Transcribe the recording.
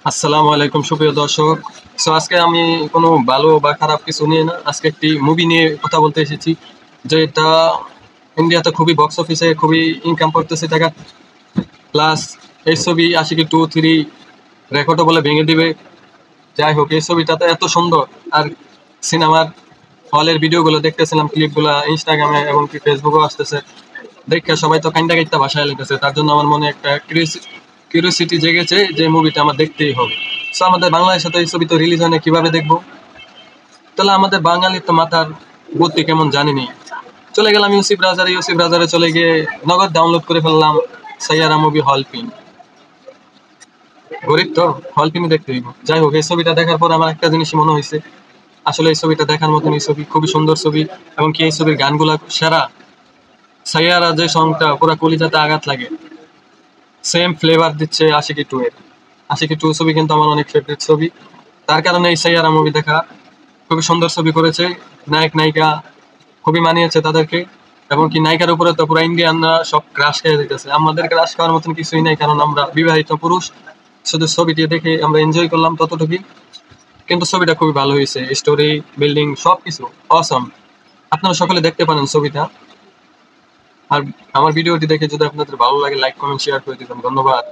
আসসালামু আলাইকুম সুপ্রিয় দর্শক। আজকে আমি কোনো ভালো বা খারাপ কিছু নিয়ে না, আজকে একটি মুভি নিয়ে কথা বলতে এসেছি। যে এটা ইন্ডিয়াতে খুবই বক্স অফিসে খুবই ইনকাম করতেছে টাকা। প্লাস এই ছবি আশিকি 2-3 রেকর্ডও বলে ভেঙে দিবে। যাই হোক, এই ছবিটাতে এত সুন্দর। আর সিনেমার হলের ভিডিওগুলো দেখতেছিলাম, ক্লিপগুলো ইনস্টাগ্রামে এবং কি ফেসবুকেও আসতেছে। দেখে সবাই তো কাইন্দা কাইন্দা ভাষায় লেগেছে। তার জন্য আমার মনে একটা কিউরিওসিটি জেগেছে যে মুভিটা আমার দেখতেই হবে। আমাদের বাংলাদেশে তো এই ছবি তো রিলিজ হয় না, কিভাবে দেখবো? তাহলে আমাদের বাঙালির তো মাথার বুদ্ধি কেমন জানিনি। চলে গেলাম ইউসি ব্রাউজারে চলে গিয়ে নগদ ডাউনলোড করে ফেললাম সাইয়ারা মুভি হল পিন। গরিব তো, হল পিনই দেখতে হইব। যাই হোক, এই ছবিটা দেখার পর আমার একটা জিনিস মনে হয়েছে, আসলে এই ছবিটা দেখার মতন। এই ছবি খুবই সুন্দর ছবি, এবং কি এই ছবির গানগুলা সেরা। সাইয়ারা যে সংটা পুরো কলিজাতে আঘাত লাগে, সেম ফ্লেভার দিচ্ছে আশিকি 2 এর। আশিকি 2 ছবি কিন্তু আমার অনেক ফেভারিট ছবি। তার কারণে এই সাইয়ারা মুভি দেখা। খুবই সুন্দর ছবি করেছে, নায়ক নায়িকা খুবই মানিয়েছে তাদেরকে। এবং কি নায়িকার উপরে তো পুরো ইন্ডিয়ানরা সব ক্রাশ খেয়ে দিতেছে। আমাদের ক্রাশ খাওয়ার মতন কিছুই নাই, কারণ আমরা বিবাহিত পুরুষ। শুধু ছবিটি দেখে আমরা এনজয় করলাম ততটুকুই। কিন্তু ছবিটা খুবই ভালো হয়েছে, স্টোরি, বিল্ডিং সবকিছু অসম। আপনারা সকলে দেখতে পারেন ছবিটা। আর আমার ভিডিওটি দেখে যদি আপনাদের ভালো লাগে, লাইক কমেন্ট শেয়ার করে দিবেন। ধন্যবাদ।